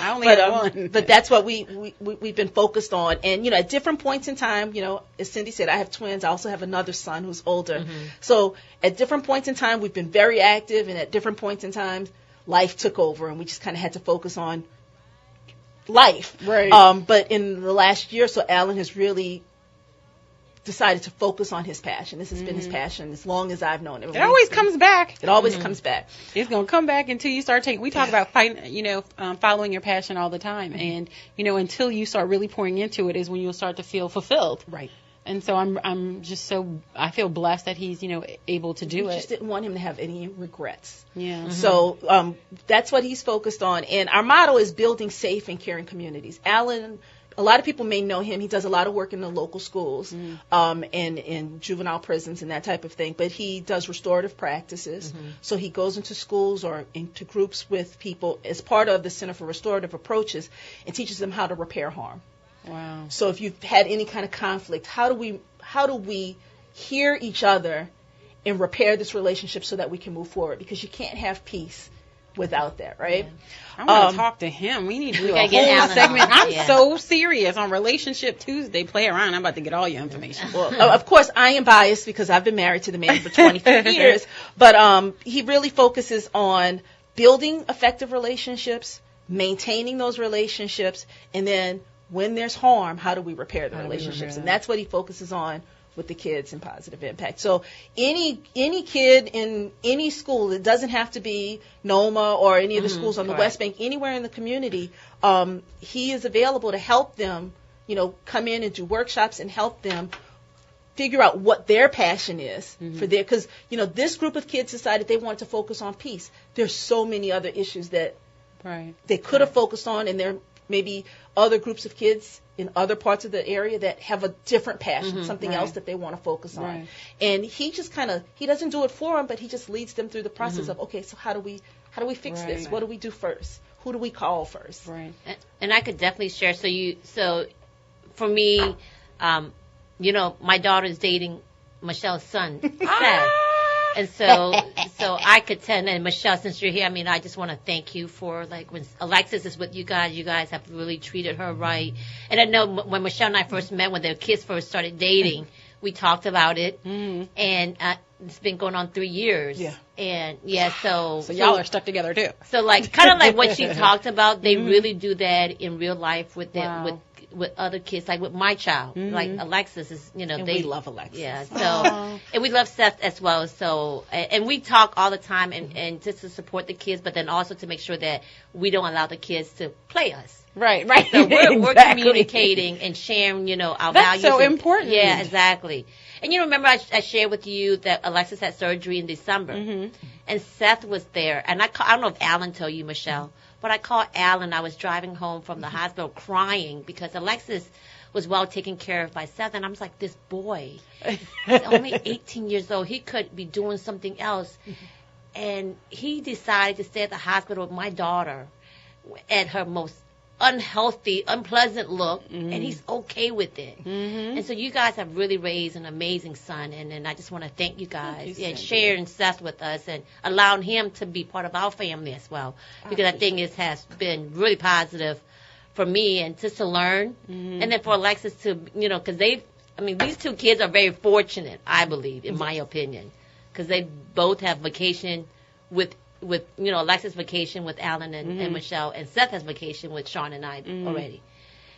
I only have one. But that's what we've been focused on. And, at different points in time, as Cindy said, I have twins. I also have another son who's older. So at different points in time, we've been very active. And at different points in time, life took over. And we just kind of had to focus on life. Right. But in the last year or so, Alan has really decided to focus on his passion. This has been his passion as long as I've known it. It always comes back. It always comes back. It's going to come back until you start taking. We talk about following your passion all the time, and until you start really pouring into it is when you'll start to feel fulfilled. Right. And so I'm just I feel blessed that he's able to do it. We just didn't want him to have any regrets. Yeah. So that's what he's focused on, and our motto is building safe and caring communities. Alan. A lot of people may know him. He does a lot of work in the local schools and in juvenile prisons and that type of thing. But he does restorative practices. So he goes into schools or into groups with people as part of the Center for Restorative Approaches and teaches them how to repair harm. Wow. So if you've had any kind of conflict, how do we hear each other and repair this relationship so that we can move forward? Because you can't have peace without that, right? I want to talk to him. We need to do a whole segment. I'm so serious on Relationship Tuesday. Play around. I'm about to get all your information. Well, of course, I am biased because I've been married to the man for 23 years. But he really focuses on building effective relationships, maintaining those relationships, and then when there's harm, how do we repair the relationships? And that's what he focuses on with the kids in Positive Impact. So any kid in any school, it doesn't have to be NOMA or any of the schools on the West Bank, anywhere in the community, he is available to help them, come in and do workshops and help them figure out what their passion is for because, this group of kids decided they wanted to focus on peace. There's so many other issues that they could have focused on, and there may be other groups of kids in other parts of the area that have a different passion, something else that they want to focus on. And he just he doesn't do it for them, but he just leads them through the process of, okay, so how do we fix this? What do we do first? Who do we call first? Right. And I could definitely share. So for me, my daughter is dating Michelle's son, Seth. And so So I could tell, and Michelle, since you're here, I mean, I just want to thank you for, like, when Alexis is with you guys have really treated her right. And I know when Michelle and I first met, when their kids first started dating, we talked about it. Mm-hmm. And it's been going on 3 years. Yeah. And, yeah, so y'all are stuck together, too. So, like, kind of like what she talked about, they really do that in real life with with other kids, like with my child. Like Alexis is, and we love Alexis. Yeah. So, and we love Seth as well. So, and we talk all the time and just to support the kids, but then also to make sure that we don't allow the kids to play us. Right. So we're communicating and sharing, our values. That's so important. Yeah, exactly. And remember I shared with you that Alexis had surgery in December, and Seth was there. And I don't know if Alan told you, Michelle, but I called Alan. I was driving home from the hospital crying because Alexis was well taken care of by Seth. And I was like, this boy, he's only 18 years old. He could be doing something else. And he decided to stay at the hospital with my daughter at her most unhealthy, unpleasant look, and he's okay with it. And so you guys have really raised an amazing son, and I just want to thank you guys and sharing Seth with us and allowing him to be part of our family as well, because I think it has been really positive for me and just to learn, and then for Alexis to, because these two kids are very fortunate, I believe, in my opinion, because they both have vacation with Alexis vacation with Alan and Michelle, and Seth has vacation with Sean and I already.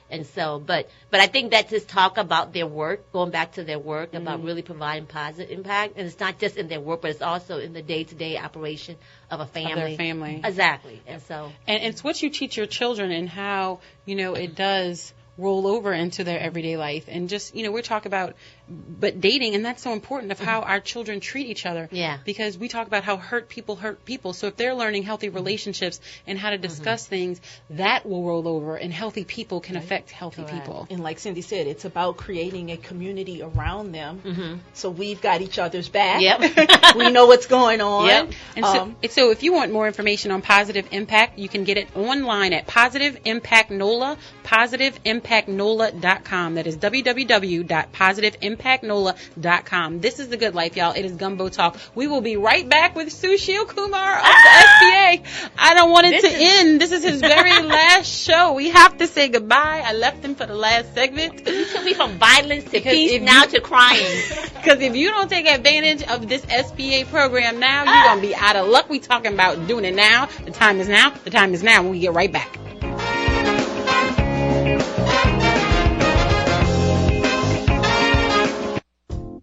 And so, but I think that just talk about their work, going back to their work, about really providing positive impact, and it's not just in their work, but it's also in the day-to-day operation of a family. Of their family. Exactly. And so, and it's what you teach your children and how, it does roll over into their everyday life. And just, we talk about, but dating, and that's so important, of how our children treat each other. Yeah. Because we talk about how hurt people. So if they're learning healthy relationships and how to discuss things, that will roll over, and healthy people can affect healthy people. And like Cindy said, it's about creating a community around them. So we've got each other's back. Yep. We know what's going on. Yep. And so if you want more information on Positive Impact, you can get it online at Positive Impact NOLA, PositiveImpactNOLA.com. That is www.PositiveImpactNOLA.com. This is The Good Life, y'all. It is Gumbo Talk. We will be right back with Sushil Kumar of the SBA. I don't want it to end. This is his very last show. We have to say goodbye. I left him for the last segment. You took me from violence to peace now to crying. Because if you don't take advantage of this SBA program now, you're going to be out of luck. We talking about doing it now. The time is now. The time is now when we get right back.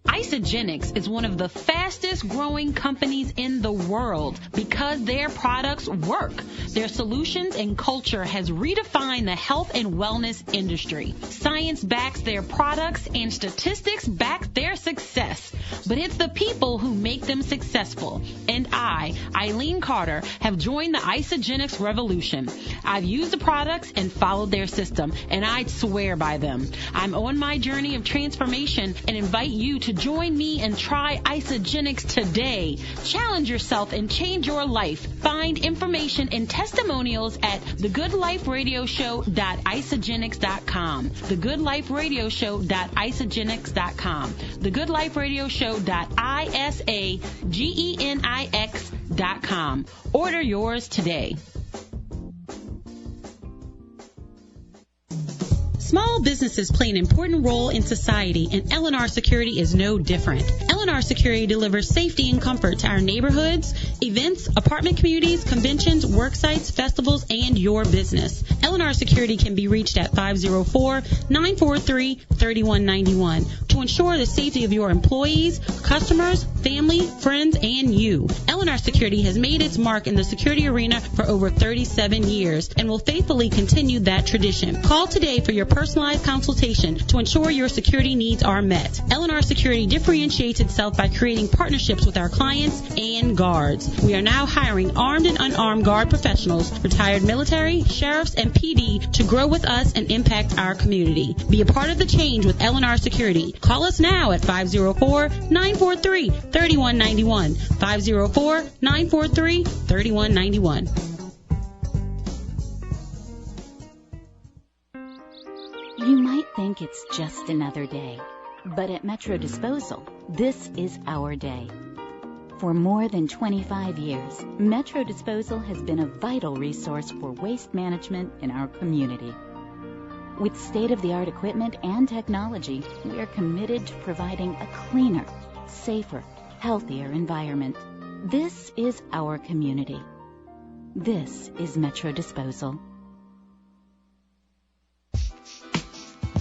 Isagenix is one of the fastest growing companies in the world because their products work. Their solutions and culture has redefined the health and wellness industry. Science backs their products and statistics back their success. But it's the people who make them successful. And I, Eileen Carter, have joined the Isagenix revolution. I've used the products and followed their system, and I'd swear by them. I'm on my journey of transformation and invite you to join me and try Isagenix today. Challenge yourself and change your life. Find information and testimonials at thegoodliferadioshow.isagenix.com. thegoodliferadioshow.isagenix.com. thegoodliferadioshow.isagenix.com. Order yours today. Small businesses play an important role in society, and L&R Security is no different. L&R Security delivers safety and comfort to our neighborhoods, events, apartment communities, conventions, work sites, festivals, and your business. L&R Security can be reached at 504-943-3191 to ensure the safety of your employees, customers, family, friends, and you. L&R Security has made its mark in the security arena for over 37 years and will faithfully continue that tradition. Call today for your personalized consultation to ensure your security needs are met. L&R Security differentiates itself by creating partnerships with our clients and guards. We are now hiring armed and unarmed guard professionals, retired military, sheriffs, and PD to grow with us and impact our community. Be a part of the change with L&R Security. Call us now at 504-943-3191. 504-943-3191. You might think it's just another day, but at Metro Disposal, this is our day. For more than 25 years, Metro Disposal has been a vital resource for waste management in our community. With state-of-the-art equipment and technology, we are committed to providing a cleaner, safer, healthier environment. This is our community. This is Metro Disposal.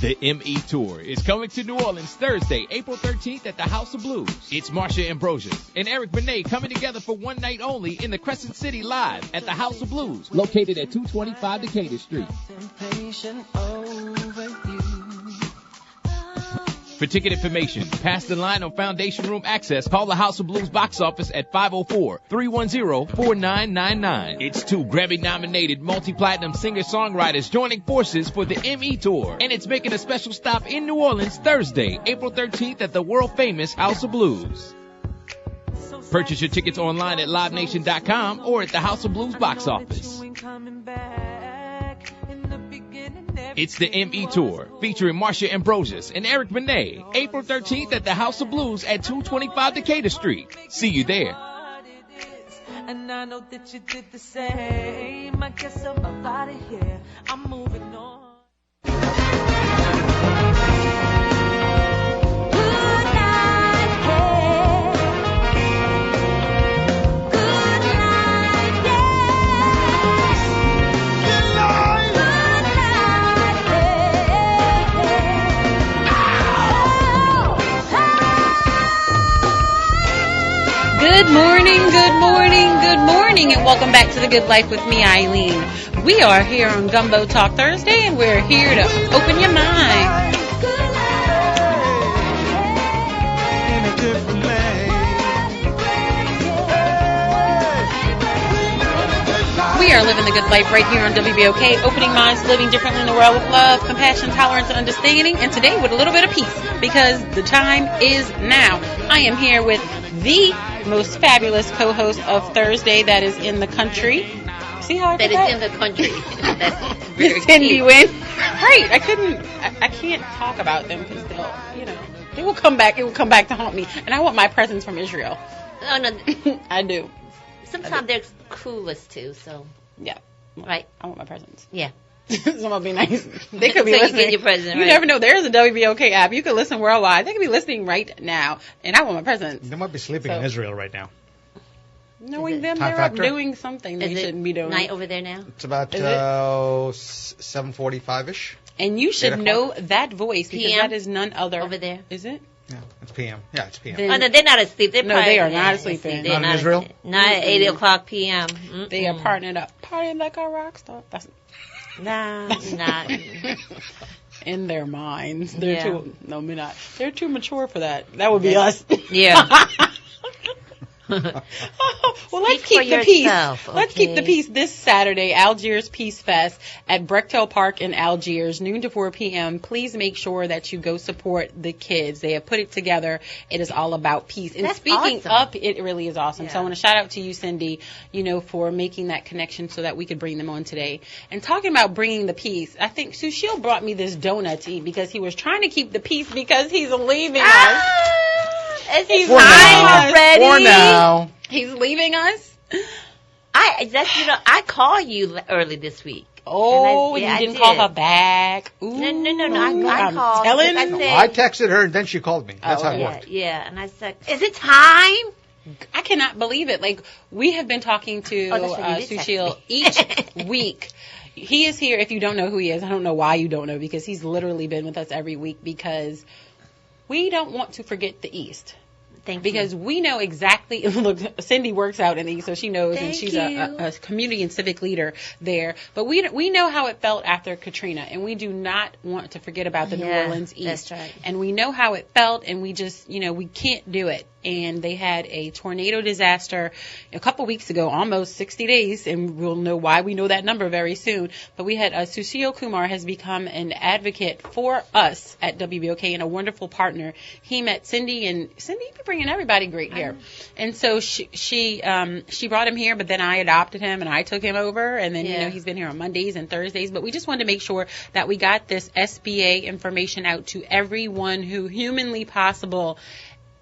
The ME Tour is coming to New Orleans Thursday, April 13th at the House of Blues. It's Marsha Ambrosius and Eric Benet coming together for one night only in the Crescent City Live at the House of Blues, located at 225 Decatur Street. For ticket information, pass the line on Foundation Room Access. Call the House of Blues box office at 504-310-4999. It's two Grammy-nominated multi-platinum singer-songwriters joining forces for the ME Tour. And it's making a special stop in New Orleans Thursday, April 13th at the world-famous House of Blues. Purchase your tickets online at livenation.com or at the House of Blues box office. It's the ME Tour, featuring Marsha Ambrosius and Eric Benet, April 13th at the House of Blues at 225 Decatur Street. See you there. And I know that you did the same. I guess I'm out of here. I'm moving on. Good morning, good morning, good morning, and welcome back to The Good Life with me, Eileen. We are here on Gumbo Talk Thursday, and we're here to open your mind. We are living the good life right here on WBOK, opening minds, living differently in the world with love, compassion, tolerance, and understanding, and today with a little bit of peace, because the time is now. I am here with the most fabulous co-host of Thursday that is in the country. See how I did that? That is in the country. That's very Cindy Wynn. Right. I can't talk about them because they will come back. It will come back to haunt me. And I want my presents from Israel. Oh, no. I do. Sometimes they're clueless too, so. Yeah. Right. I want my presents. Yeah. Some will be nice. They could be so listening. You get your present, You right? never know. There's a WBOK app. You can listen worldwide. They could be listening right now. And I want my presents. They might be sleeping in Israel right now. Knowing them, Time they're factor? up doing something they shouldn't be doing. Night over there now? It's about 7:45-ish. And you should know that voice because PM? that is none other. Over there? Is it? Yeah, it's PM. Yeah, it's PM. Then- Oh, no, they're not asleep. They're No, probably, they are not asleep. They're Not in Israel? Not at 8 o'clock p.m. Mm-mm. They are partying up. Partying like a rock star. That's Nah, not. in their minds. They're Yeah. too. No, we're not. They're too mature for that. That would be us. Yeah. Well, let's Speak keep for the peace. yourself, Let's keep the okay? peace this Saturday, Algiers Peace Fest at Brechtel Park in Algiers, noon to 4 p.m. Please make sure that you go support the kids. They have put it together. It is all about peace. And That's speaking awesome. up, it really is awesome. So Yeah. I want to shout out to you, Cindy, for making that connection so that we could bring them on today. And talking about bringing the peace, I think Sushil brought me this donut to eat because he was trying to keep the peace because he's leaving us. He's For leaving now. us. Ready? For now. He's leaving us. I called you early this week. Oh, And and I you didn't did. call her back. Ooh, No. I I'm called. telling I you. said, I texted her and then she called me. That's how it yeah, worked. yeah. And I said, is it time? I cannot believe it. Like, we have been talking to Oh, that's right, you did text Sushil me. each week. He is here. If you don't know who he is, I don't know why you don't know, because he's literally been with us every week, because we don't want to forget the East. Thank Because you. we know exactly, look, Cindy works out in the East, so she knows, and Thank she's you. a community and civic leader there. But we know how it felt after Katrina, and we do not want to forget about the New Yeah, Orleans East. that's right. And we know how it felt, and we just, we can't do it. And they had a tornado disaster a couple weeks ago, almost 60 days, and we'll know why we know that number very soon. But we had Sushil Kumar has become an advocate for us at WBOK and a wonderful partner. He met Cindy, and Cindy, you be bringing everybody great here. And so she brought him here, but then I adopted him and I took him over, and then Yeah. he's been here on Mondays and Thursdays. But we just wanted to make sure that we got this SBA information out to everyone who humanly possible.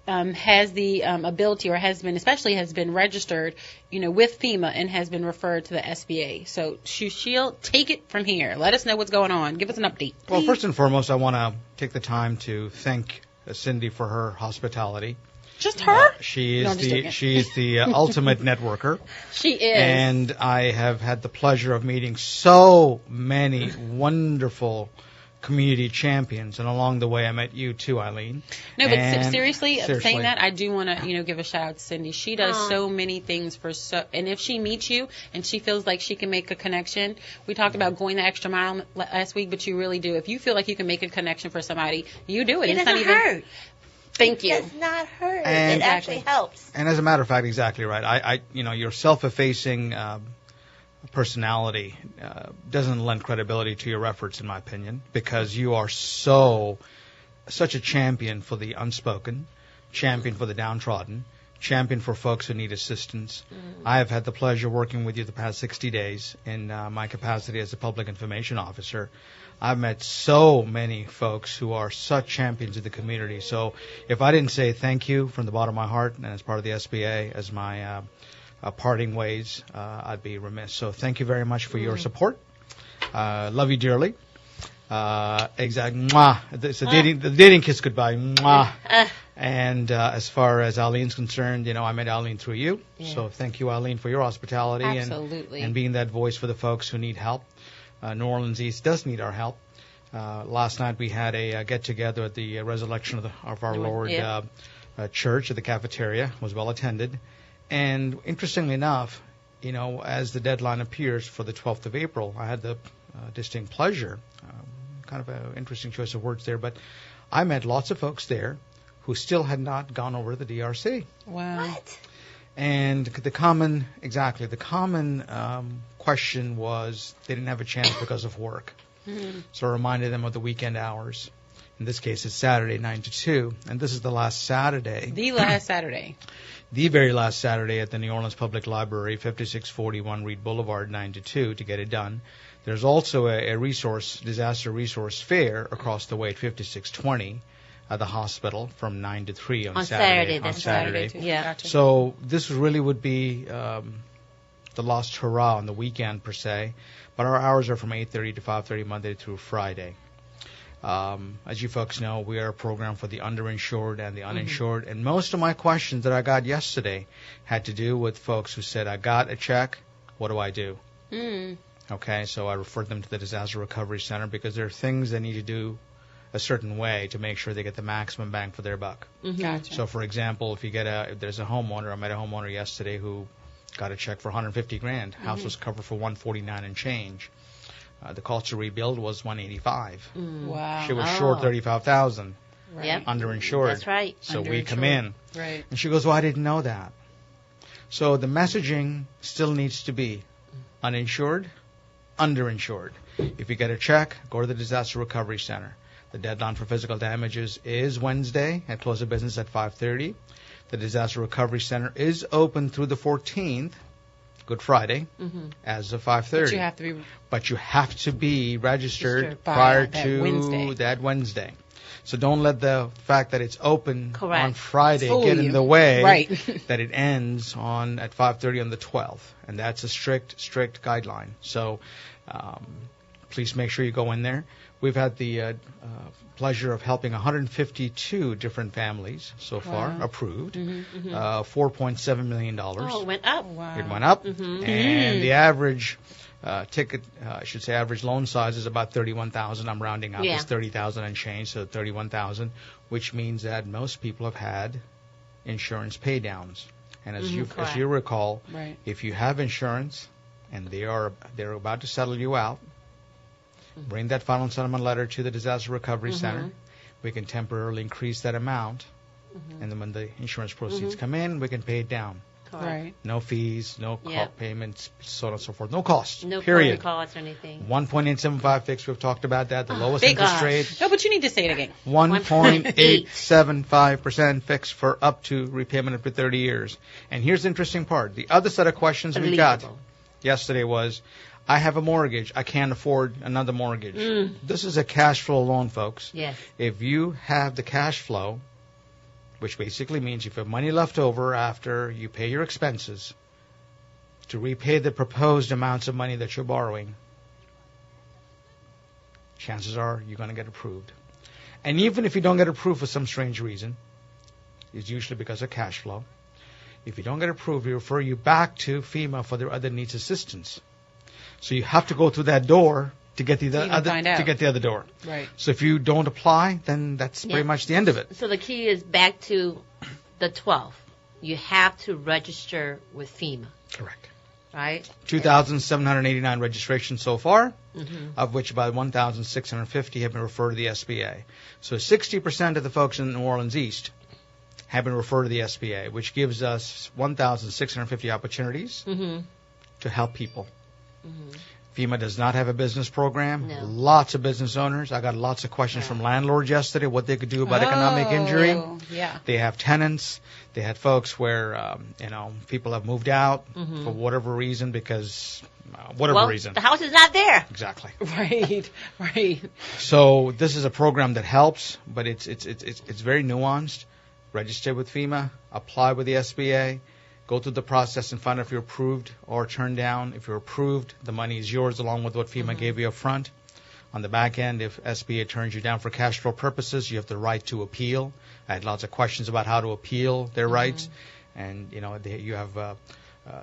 has the ability, or has been registered, with FEMA and has been referred to the SBA. So she'll take it from here. Let us know what's going on. Give us an update. Well, first and foremost, I want to take the time to thank Cindy for her hospitality. Just her? She is the ultimate networker. She is. And I have had the pleasure of meeting so many wonderful community champions, and along the way I met you too, Eileen. No, but seriously, saying that, I do want to give a shout out to Cindy. She does so many things and if she meets you and she feels like she can make a connection, we talked about going the extra mile last week, but you really do. If you feel like you can make a connection for somebody, you do it. It doesn't hurt. Thank you. It does not hurt. And it actually helps. And as a matter of fact, exactly right. Your self-effacing personality doesn't lend credibility to your efforts, in my opinion, because you are such a champion for the unspoken, champion for the downtrodden, champion for folks who need assistance. I have had the pleasure working with you the past 60 days in my capacity as a public information officer. I've met so many folks who are such champions of the community. So if I didn't say thank you from the bottom of my heart and as part of the SBA as my parting ways, I'd be remiss. So thank you very much for your support. Love you dearly. Exactly. Mwah. It's the dating kiss goodbye. Mwah. And as far as Eileen's concerned, I met Eileen through you. Yeah. So thank you, Eileen, for your hospitality and being that voice for the folks who need help. New Orleans East does need our help. Last night we had a get-together at the resurrection of our Lord church at the cafeteria. It was well attended. And interestingly enough, as the deadline appears for the 12th of April, I had the distinct pleasure, kind of an interesting choice of words there, but I met lots of folks there who still had not gone over to the DRC. Wow. What? And the common question was they didn't have a chance because of work. Mm-hmm. So I reminded them of the weekend hours. In this case, it's Saturday, 9 to 2. And this is the last Saturday. The last Saturday. The very last Saturday at the New Orleans Public Library, 5641 Reed Boulevard, 9 to 2, to get it done. There's also a disaster resource fair across the way at 5620 at the hospital from 9 to 3 on Saturday. On Saturday. Yeah. Gotcha. So this really would be the last hurrah on the weekend, per se. But our hours are from 8:30 to 5:30 Monday through Friday. As you folks know, we are a program for the underinsured and the uninsured. Mm-hmm. And most of my questions that I got yesterday had to do with folks who said, I got a check, what do I do? Mm. Okay, so I referred them to the Disaster Recovery Center because there are things they need to do a certain way to make sure they get the maximum bang for their buck. Mm-hmm. Gotcha. So, for example, if there's a homeowner, I met a homeowner yesterday who got a check for $150,000. Mm-hmm. House was covered for $149,000 and change. The cost to rebuild was $185,000. Wow. She was short $35,000. Right. Yep. Underinsured. That's right. So we come in. Right. And she goes, well, I didn't know that. So the messaging still needs to be uninsured, underinsured. If you get a check, go to the Disaster Recovery Center. The deadline for physical damages is Wednesday at close of business at 5:30. The Disaster Recovery Center is open through the 14th, Good Friday, as of 5:30. But you have to be registered prior to that Wednesday. So don't let the fact that it's open on Friday get in the way that it ends at 5:30 on the 12th. And that's a strict guideline. So please make sure you go in there. We've had the pleasure of helping 152 different families so far, approved, $4.7 million. Oh, it went up. Wow. It went up. And the average average loan size is about $31,000. I'm rounding up. It's $30,000 and change, so $31,000, which means that most people have had insurance pay downs. And as you recall, if you have insurance and they're about to settle you out, bring that final settlement letter to the Disaster Recovery Center. We can temporarily increase that amount, and then when the insurance proceeds come in, we can pay it down. Right. No fees, no payments, so on and so forth. No cost. No period. costs or anything. 1.875 fixed. We've talked about that. The lowest interest rate. No, but you need to say it again. 1.875% fixed for up to repayment up to 30 years. And here's the interesting part. The other set of questions we got yesterday was, I have a mortgage. I can't afford another mortgage. This is a cash flow loan, folks. Yes. If you have the cash flow which basically means if you have money left over after you pay your expenses to repay the proposed amounts of money that you're borrowing, chances are you're going to get approved. And even if you don't get approved for some strange reason, it's usually because of cash flow. If you don't get approved, we refer you back to FEMA for their other needs assistance. So you have to go through that door to get the other door. Right. So if you don't apply, then that's pretty much the end of it. So the key is back to the 12th. You have to register with FEMA. Correct. Right? 2,789 registrations so far, of which about 1,650 have been referred to the SBA. So 60% of the folks in New Orleans East have been referred to the SBA, which gives us 1,650 opportunities to help people. FEMA does not have a business program. No. Lots of business owners. I got lots of questions from landlords yesterday, what they could do about economic injury. Yeah. They have tenants. They had folks where, people have moved out for whatever reason because, reason. The house is not there. Exactly. Right. So this is a program that helps, but it's very nuanced. Register with FEMA, apply with the SBA, go through the process and find out if you're approved or turned down. If you're approved, the money is yours along with what FEMA gave you up front. On the back end, if SBA turns you down for cash flow purposes, you have the right to appeal. I had lots of questions about how to appeal their rights. And, you have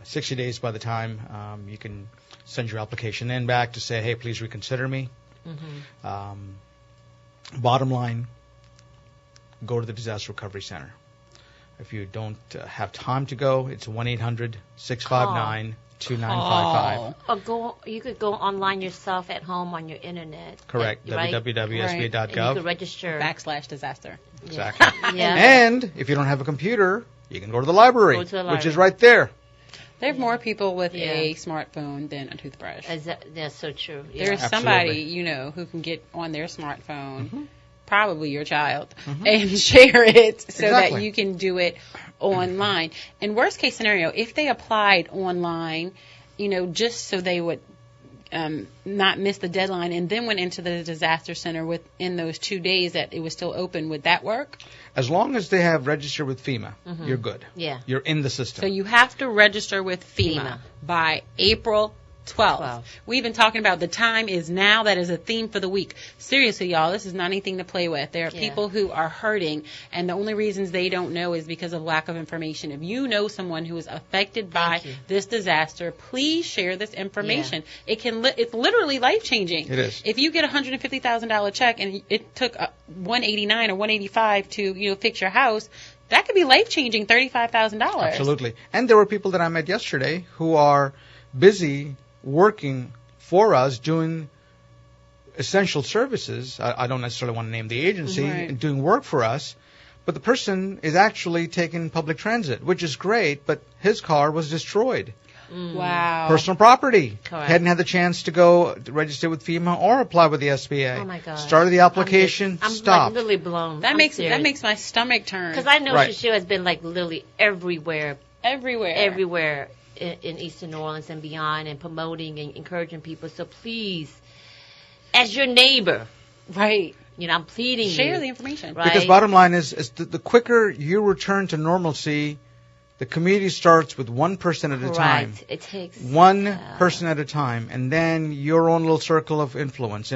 60 days by the time you can send your application in back to say, hey, please reconsider me. Bottom line, go to the Disaster Recovery Center. If you don't have time to go, it's 1-800-659-2955. You could go online yourself at home on your internet. Correct. www.sba.gov. And you could register. /disaster. Exactly. Yeah. And if you don't have a computer, you can go to the library, which is right there. There are more people with a smartphone than a toothbrush. That's so true. Yeah. There's somebody, who can get on their smartphone, probably your child, and share it so that you can do it online. And worst case scenario, if they applied online, just so they would not miss the deadline and then went into the disaster center within those 2 days that it was still open, would that work? As long as they have registered with FEMA, you're good. Yeah. You're in the system. So you have to register with FEMA by April 12th. We've been talking about the time is now. That is a theme for the week. Seriously, y'all, this is not anything to play with. There are people who are hurting, and the only reasons they don't know is because of lack of information. If you know someone who is affected by this disaster, please share this information. It's literally life-changing. It is. If you get a $150,000 check and it took $189 or $185 to fix your house, that could be life-changing, $35,000. Absolutely. And there were people that I met yesterday who are busy working for us doing essential services. I don't necessarily want to name the agency, and doing work for us, but the person is actually taking public transit, which is great, but his car was destroyed. Wow. Personal property. Correct. Hadn't had the chance to go register with FEMA or apply with the SBA. Oh my God. Started the application, I'm stopped. like literally blown. That makes my stomach turn. Because I know Shashir has been like literally everywhere in Eastern New Orleans and beyond, and promoting and encouraging people. So please, as your neighbor, I'm pleading share you, the information. Right? Because bottom line is the quicker you return to normalcy, the community starts with one person at a time. It takes one person at a time, and then your own little circle of influence.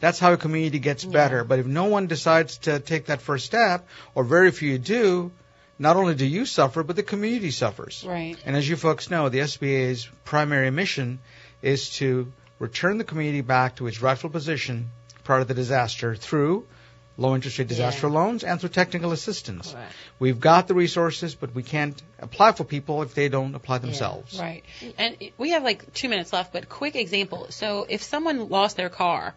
That's how a community gets better. But if no one decides to take that first step, or very few do, not only do you suffer, but the community suffers. Right. And as you folks know, the SBA's primary mission is to return the community back to its rightful position prior to the disaster through low interest rate disaster loans and through technical assistance. Correct. We've got the resources, but we can't apply for people if they don't apply themselves. Right. And we have 2 minutes left, but quick example. So if someone lost their car,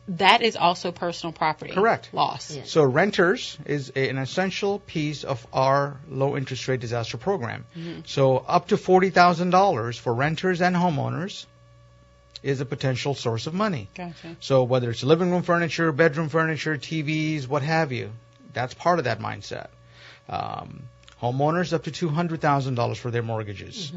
that is also personal property. Correct. Loss. Yes. So renters is an essential piece of our low interest rate disaster program. So up to $40,000 for renters and homeowners is a potential source of money. Gotcha. So whether it's living room furniture, bedroom furniture, TVs, what have you, that's part of that mindset. Homeowners up to $200,000 for their mortgages.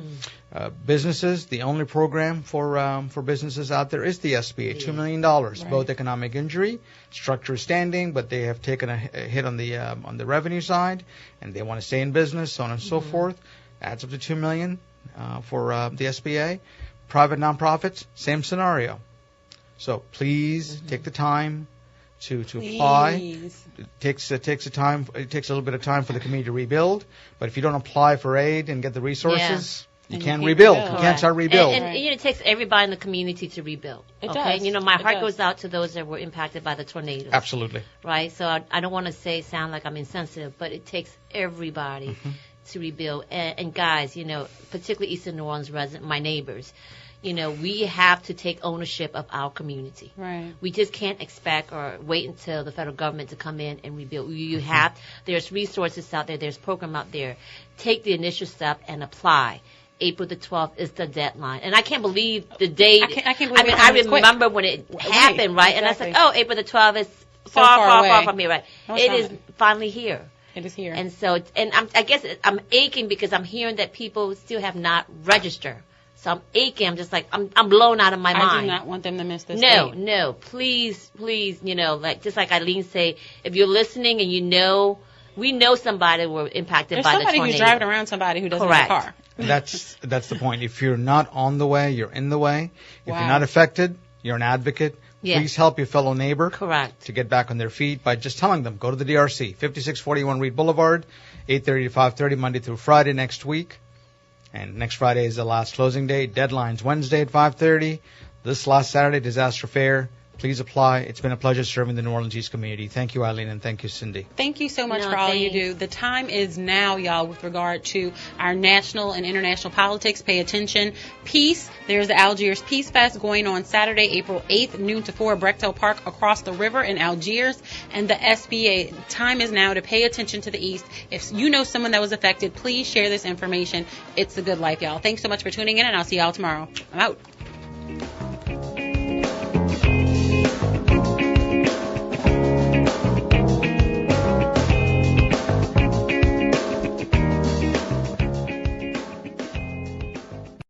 Businesses, the only program for businesses out there is the SBA, $2 million. Both economic injury, structure is standing, but they have taken a hit on the revenue side, and they want to stay in business, so on and so forth. Adds up to $2 million for the SBA. Private nonprofits, same scenario. So please take the time to apply. It takes a little bit of time for the community to rebuild, but if you don't apply for aid and get the resources, you can't rebuild. You can't start rebuild. And it takes everybody in the community to rebuild. It does. My heart goes out to those that were impacted by the tornadoes. Absolutely. Right? So I don't want to sound like I'm insensitive, but it takes everybody to rebuild. And guys, particularly Eastern New Orleans residents, my neighbors, we have to take ownership of our community. Right. We just can't expect or wait until the federal government to come in and rebuild. There's resources out there, there's program out there. Take the initial step and apply. April the 12th is the deadline. And I can't believe the date. I can't believe I remember when it happened, right? Exactly. And I was like, April the 12th is far from me, right? No, it is finally here. It is here. And so, I guess I'm aching because I'm hearing that people still have not registered. So I'm aching. I'm just like, I'm blown out of my mind. I do not want them to miss this date. No. Please, just like Eileen say, if you're listening and we know somebody who were impacted by the tornado. There's somebody who's driving around somebody who doesn't have a car. That's the point. If you're not on the way, you're in the way. If you're not affected, you're an advocate. Please help your fellow neighbor to get back on their feet by just telling them, go to the DRC, 5641 Reed Boulevard, 8:30 to 5:30, Monday through Friday next week. And next Friday is the last closing date. Deadline's Wednesday at 5:30. This last Saturday, Disaster Fair. Please apply. It's been a pleasure serving the New Orleans East community. Thank you, Eileen, and thank you, Cindy. Thank you so much for all you do. The time is now, y'all, with regard to our national and international politics. Pay attention. Peace. There's the Algiers Peace Fest going on Saturday, April 8th, noon to 4, Brechtel Park across the river in Algiers. And the SBA. Time is now to pay attention to the East. If you know someone that was affected, please share this information. It's a good life, y'all. Thanks so much for tuning in, and I'll see y'all tomorrow. I'm out.